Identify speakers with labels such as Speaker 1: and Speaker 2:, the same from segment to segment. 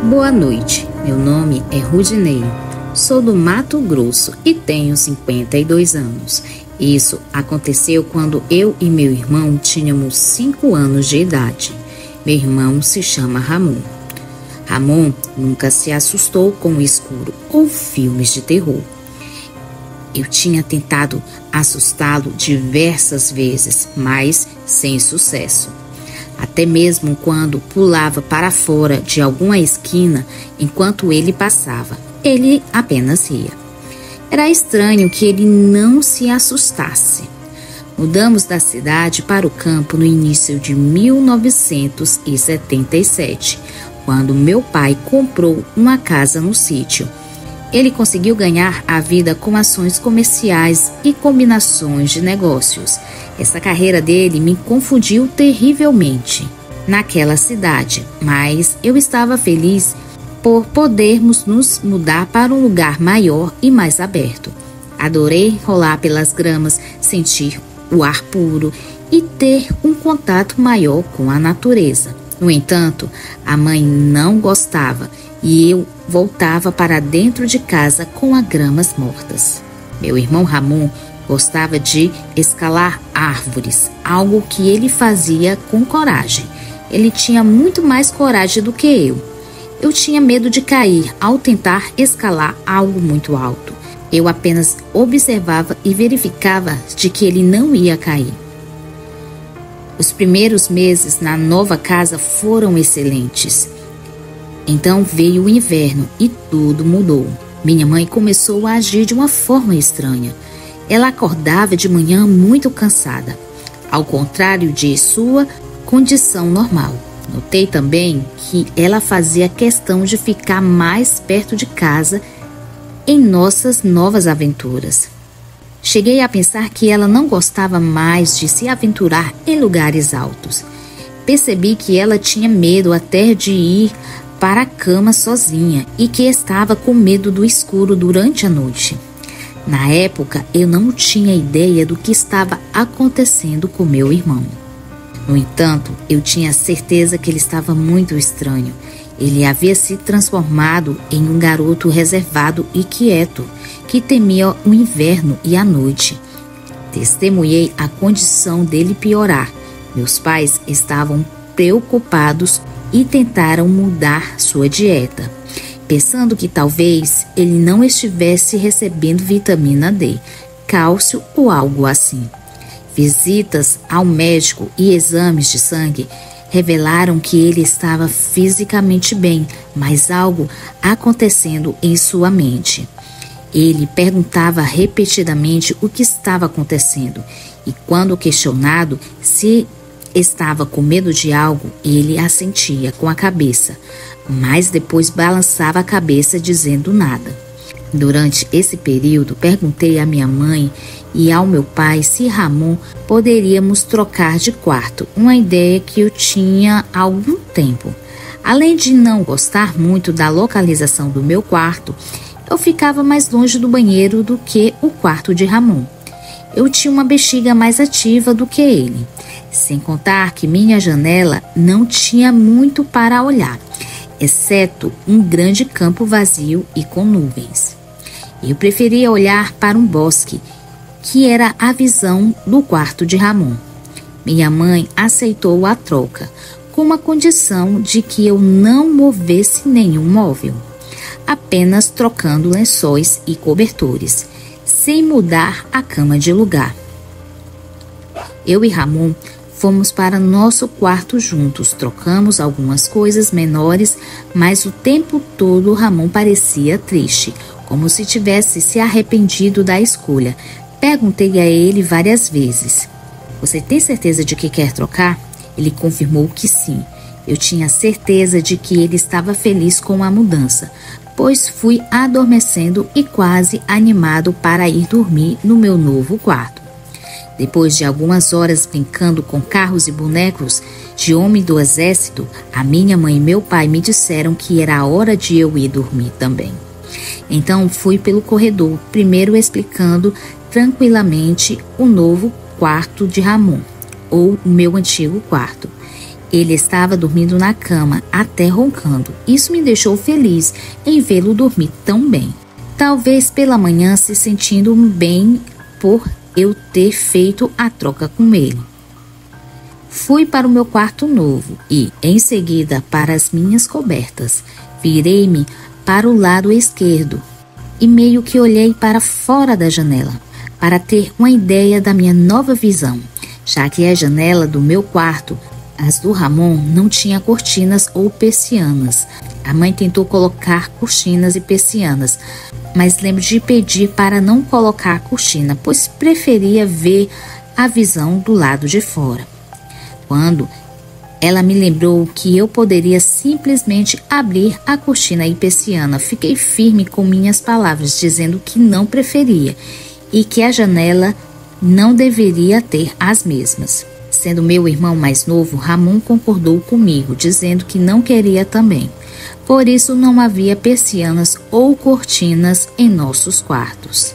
Speaker 1: Boa noite, meu nome é Rudinei, sou do Mato Grosso e tenho 52 anos. Isso aconteceu quando eu e meu irmão tínhamos 5 anos de idade. Meu irmão se chama Ramon. Ramon nunca se assustou com o escuro ou filmes de terror. Eu tinha tentado assustá-lo diversas vezes, mas sem sucesso. Até mesmo quando pulava para fora de alguma esquina enquanto ele passava, ele apenas ria. Era estranho que ele não se assustasse. Mudamos da cidade para o campo no início de 1977, quando meu pai comprou uma casa no sítio. Ele conseguiu ganhar a vida com ações comerciais e combinações de negócios. Essa carreira dele me confundiu terrivelmente naquela cidade, mas eu estava feliz por podermos nos mudar para um lugar maior e mais aberto. Adorei rolar pelas gramas, sentir o ar puro e ter um contato maior com a natureza. No entanto, a mãe não gostava e eu voltava para dentro de casa com as gramas mortas. Meu irmão Ramon gostava de escalar árvores, algo que ele fazia com coragem. Ele tinha muito mais coragem do que eu. Eu tinha medo de cair ao tentar escalar algo muito alto. Eu apenas observava e verificava de que ele não ia cair. Os primeiros meses na nova casa foram excelentes. Então veio o inverno e tudo mudou. Minha mãe começou a agir de uma forma estranha. Ela acordava de manhã muito cansada, ao contrário de sua condição normal. Notei também que ela fazia questão de ficar mais perto de casa em nossas novas aventuras. Cheguei a pensar que ela não gostava mais de se aventurar em lugares altos. Percebi que ela tinha medo até de ir para a cama sozinha e que estava com medo do escuro durante a noite. Na época, eu não tinha ideia do que estava acontecendo com meu irmão. No entanto, eu tinha certeza que ele estava muito estranho. Ele havia se transformado em um garoto reservado e quieto, que temia o inverno e a noite. Testemunhei a condição dele piorar. Meus pais estavam preocupados e tentaram mudar sua dieta, pensando que talvez ele não estivesse recebendo vitamina D, cálcio ou algo assim. Visitas ao médico e exames de sangue revelaram que ele estava fisicamente bem, mas algo acontecendo em sua mente. Ele perguntava repetidamente o que estava acontecendo e, quando questionado se estava com medo de algo, ele assentia com a cabeça, mas depois balançava a cabeça dizendo nada. Durante esse período, perguntei à minha mãe e ao meu pai se Ramon poderíamos trocar de quarto, uma ideia que eu tinha há algum tempo. Além de não gostar muito da localização do meu quarto, eu ficava mais longe do banheiro do que o quarto de Ramon. Eu tinha uma bexiga mais ativa do que ele, sem contar que minha janela não tinha muito para olhar, exceto um grande campo vazio e com nuvens. Eu preferia olhar para um bosque, que era a visão do quarto de Ramon. Minha mãe aceitou a troca, com uma condição de que eu não movesse nenhum móvel, apenas trocando lençóis e cobertores, sem mudar a cama de lugar. Eu e Ramon fomos para nosso quarto juntos, trocamos algumas coisas menores, mas o tempo todo Ramon parecia triste, como se tivesse se arrependido da escolha. Perguntei a ele várias vezes: "Você tem certeza de que quer trocar?" Ele confirmou que sim. Eu tinha certeza de que ele estava feliz com a mudança, pois fui adormecendo e quase animado para ir dormir no meu novo quarto. Depois de algumas horas brincando com carros e bonecos de homem do exército, a minha mãe e meu pai me disseram que era a hora de eu ir dormir também. Então fui pelo corredor, primeiro explicando tranquilamente o novo quarto de Ramon, ou o meu antigo quarto. Ele estava dormindo na cama, até roncando. Isso me deixou feliz em vê-lo dormir tão bem. Talvez pela manhã se sentindo bem por eu ter feito a troca com ele. Fui para o meu quarto novo e, em seguida, para as minhas cobertas. Virei-me para o lado esquerdo e meio que olhei para fora da janela, para ter uma ideia da minha nova visão, já que a janela do meu quarto, as do Ramon, não tinha cortinas ou persianas. A mãe tentou colocar cortinas e persianas, mas lembro de pedir para não colocar cortina, pois preferia ver a visão do lado de fora. Quando ela me lembrou que eu poderia simplesmente abrir a cortina e persiana, fiquei firme com minhas palavras, dizendo que não preferia e que a janela não deveria ter as mesmas. Sendo meu irmão mais novo, Ramon concordou comigo, dizendo que não queria também. Por isso não havia persianas ou cortinas em nossos quartos.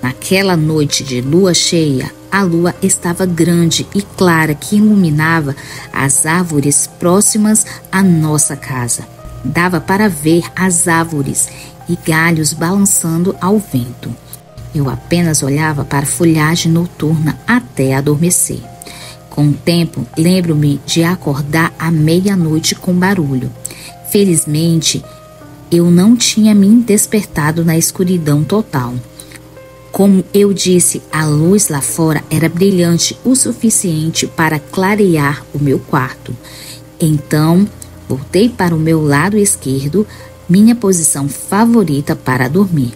Speaker 1: Naquela noite de lua cheia, a lua estava grande e clara que iluminava as árvores próximas à nossa casa. Dava para ver as árvores e galhos balançando ao vento. Eu apenas olhava para a folhagem noturna até adormecer. Com o tempo, lembro-me de acordar à meia-noite com barulho. Felizmente, eu não tinha me despertado na escuridão total. Como eu disse, a luz lá fora era brilhante o suficiente para clarear o meu quarto. Então, voltei para o meu lado esquerdo, minha posição favorita para dormir.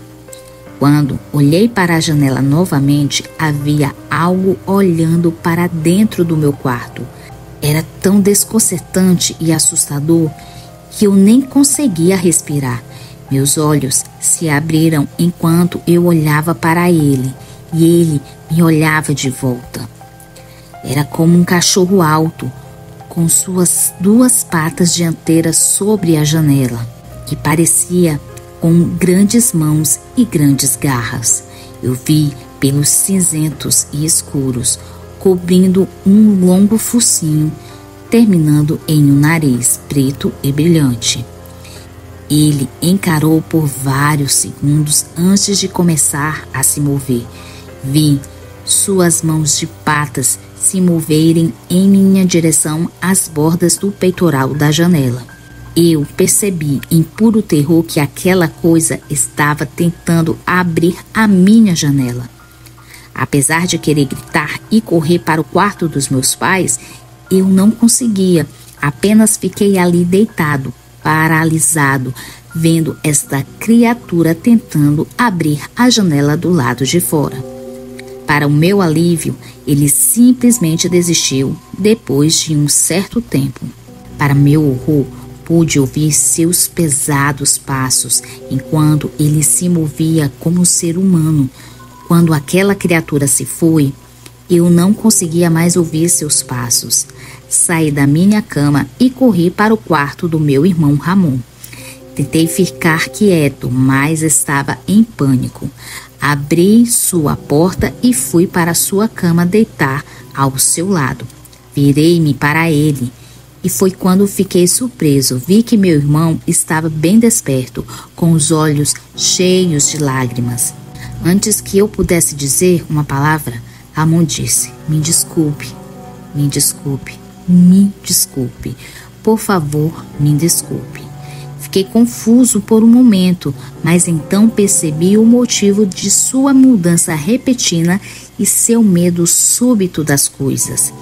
Speaker 1: Quando olhei para a janela novamente, havia algo olhando para dentro do meu quarto. Era tão desconcertante e assustador que eu nem conseguia respirar. Meus olhos se abriram enquanto eu olhava para ele e ele me olhava de volta. Era como um cachorro alto, com suas duas patas dianteiras sobre a janela, que parecia com grandes mãos e grandes garras. Eu vi pelos cinzentos e escuros, cobrindo um longo focinho, terminando em um nariz preto e brilhante. Ele encarou por vários segundos antes de começar a se mover. Vi suas mãos de patas se moverem em minha direção às bordas do peitoral da janela. Eu percebi em puro terror que aquela coisa estava tentando abrir a minha janela. Apesar de querer gritar e correr para o quarto dos meus pais, eu não conseguia. Apenas fiquei ali deitado, paralisado, vendo esta criatura tentando abrir a janela do lado de fora. Para o meu alívio, ele simplesmente desistiu depois de um certo tempo. Para meu horror, pude ouvir seus pesados passos enquanto ele se movia como um ser humano. Quando aquela criatura se foi, eu não conseguia mais ouvir seus passos. Saí da minha cama e corri para o quarto do meu irmão Ramon. Tentei ficar quieto, mas estava em pânico. Abri sua porta e fui para sua cama deitar ao seu lado. Virei-me para ele e foi quando fiquei surpreso. Vi que meu irmão estava bem desperto, com os olhos cheios de lágrimas. Antes que eu pudesse dizer uma palavra, Ramon disse: "Me desculpe, me desculpe, me desculpe. Por favor, me desculpe." Fiquei confuso por um momento, mas então percebi o motivo de sua mudança repentina e seu medo súbito das coisas.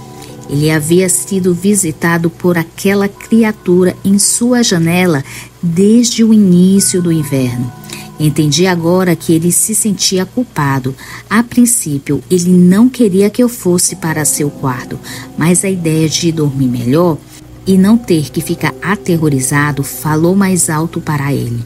Speaker 1: Ele havia sido visitado por aquela criatura em sua janela desde o início do inverno. Entendi agora que ele se sentia culpado. A princípio, ele não queria que eu fosse para seu quarto, mas a ideia de dormir melhor e não ter que ficar aterrorizado falou mais alto para ele.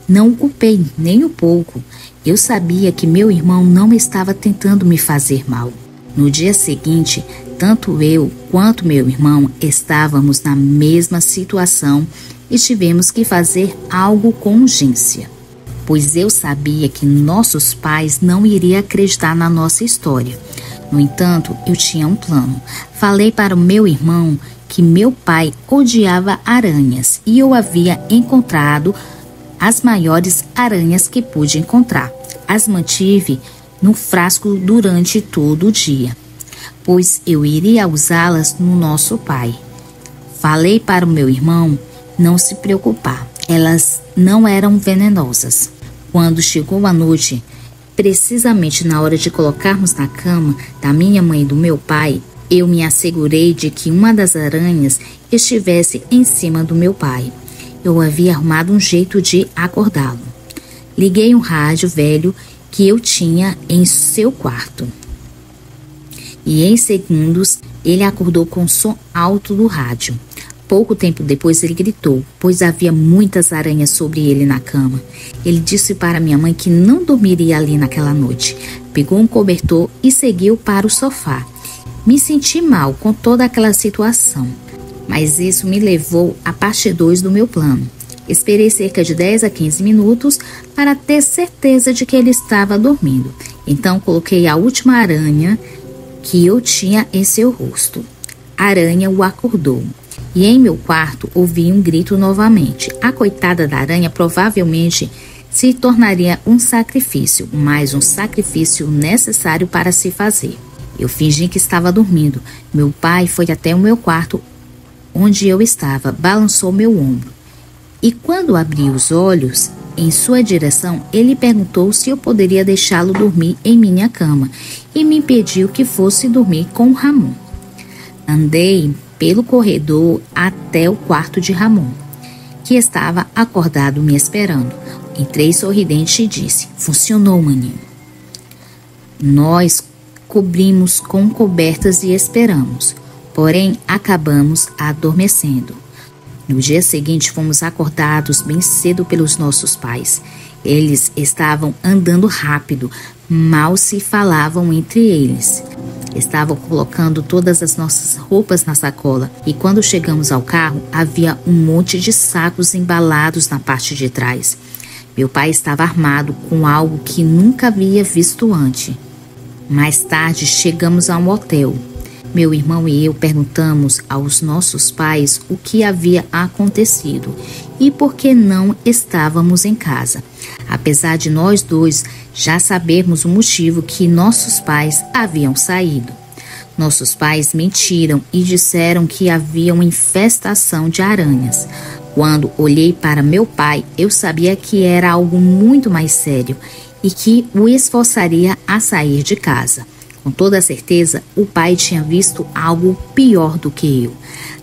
Speaker 1: Não o culpei nem um pouco. Eu sabia que meu irmão não estava tentando me fazer mal. No dia seguinte, tanto eu quanto meu irmão estávamos na mesma situação e tivemos que fazer algo com urgência, pois eu sabia que nossos pais não iriam acreditar na nossa história. No entanto, eu tinha um plano. Falei para o meu irmão que meu pai odiava aranhas e eu havia encontrado as maiores aranhas que pude encontrar. As mantive no frasco durante todo o dia, pois eu iria usá-las no nosso pai. Falei para o meu irmão não se preocupar, elas não eram venenosas. Quando chegou a noite, precisamente na hora de colocarmos na cama da minha mãe e do meu pai, eu me assegurei de que uma das aranhas estivesse em cima do meu pai. Eu havia arrumado um jeito de acordá-lo. Liguei um rádio velho que eu tinha em seu quarto. E em segundos ele acordou com o som alto do rádio. Pouco tempo depois ele gritou, pois havia muitas aranhas sobre ele na cama. Ele disse para minha mãe que não dormiria ali naquela noite. Pegou um cobertor e seguiu para o sofá. Me senti mal com toda aquela situação, mas isso me levou à parte 2 do meu plano. Esperei cerca de 10 a 15 minutos para ter certeza de que ele estava dormindo. Então coloquei a última aranha que eu tinha em seu rosto. A aranha o acordou. E em meu quarto ouvi um grito novamente. A coitada da aranha provavelmente se tornaria um sacrifício, mas um sacrifício necessário para se fazer. Eu fingi que estava dormindo. Meu pai foi até o meu quarto, onde eu estava, balançou meu ombro. E quando abri os olhos em sua direção, ele perguntou se eu poderia deixá-lo dormir em minha cama e me pediu que fosse dormir com Ramon. Andei pelo corredor até o quarto de Ramon, que estava acordado me esperando. Entrei sorridente e disse: "Funcionou, maninho." Nós cobrimos com cobertas e esperamos, porém acabamos adormecendo. No dia seguinte fomos acordados bem cedo pelos nossos pais. Eles estavam andando rápido, mal se falavam entre eles. Estavam colocando todas as nossas roupas na sacola e quando chegamos ao carro havia um monte de sacos embalados na parte de trás. Meu pai estava armado com algo que nunca havia visto antes. Mais tarde chegamos a um hotel. Meu irmão e eu perguntamos aos nossos pais o que havia acontecido e por que não estávamos em casa. Apesar de nós dois já sabermos o motivo que nossos pais haviam saído. Nossos pais mentiram e disseram que havia uma infestação de aranhas. Quando olhei para meu pai, eu sabia que era algo muito mais sério e que o esforçaria a sair de casa. Com toda certeza, o pai tinha visto algo pior do que eu.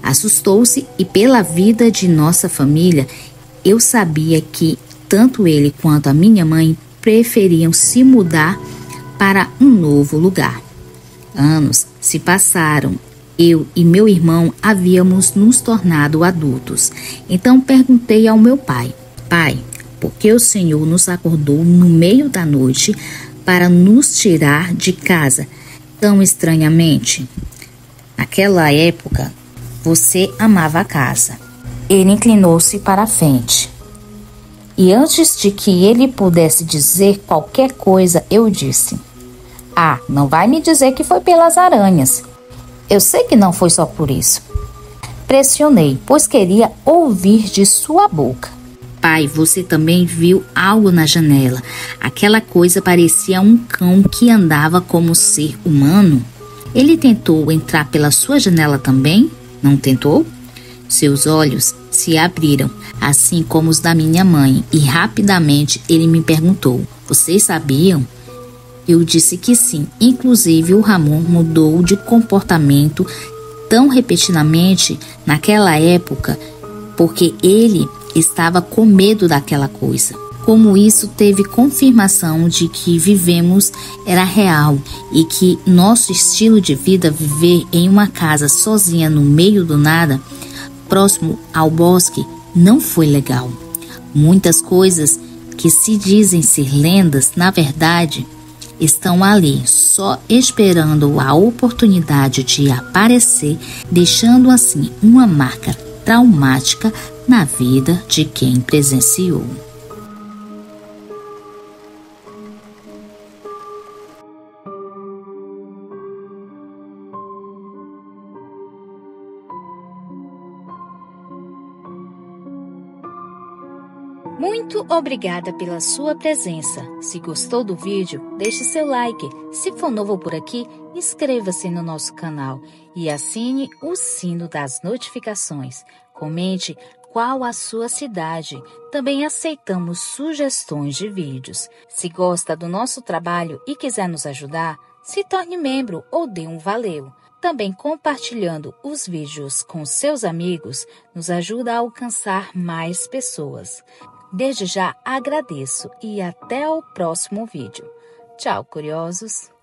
Speaker 1: Assustou-se e, pela vida de nossa família, eu sabia que tanto ele quanto a minha mãe preferiam se mudar para um novo lugar. Anos se passaram. Eu e meu irmão havíamos nos tornado adultos. Então perguntei ao meu pai: "Pai, por que o Senhor nos acordou no meio da noite para nos tirar de casa tão estranhamente? Naquela época, você amava a casa." Ele inclinou-se para a frente. E antes de que ele pudesse dizer qualquer coisa, eu disse: "Ah, não vai me dizer que foi pelas aranhas. Eu sei que não foi só por isso." Pressionei, pois queria ouvir de sua boca: "Pai, você também viu algo na janela? Aquela coisa parecia um cão que andava como ser humano. Ele tentou entrar pela sua janela também? Não tentou?" Seus olhos se abriram, assim como os da minha mãe, e rapidamente ele me perguntou: "Vocês sabiam?" Eu disse que sim. Inclusive, o Ramon mudou de comportamento tão repentinamente naquela época porque ele estava com medo daquela coisa. Como isso teve confirmação de que vivemos era real e que nosso estilo de vida, viver em uma casa sozinha no meio do nada, próximo ao bosque, não foi legal. Muitas coisas que se dizem ser lendas, na verdade, estão ali, só esperando a oportunidade de aparecer, deixando assim uma marca traumática na vida de quem presenciou. Muito obrigada pela sua presença. Se gostou do vídeo, deixe seu like. Se for novo por aqui, inscreva-se no nosso canal e assine o sino das notificações. Comente qual a sua cidade. Também aceitamos sugestões de vídeos. Se gosta do nosso trabalho e quiser nos ajudar, se torne membro ou dê um valeu. Também compartilhando os vídeos com seus amigos nos ajuda a alcançar mais pessoas. Desde já agradeço e até o próximo vídeo. Tchau, curiosos!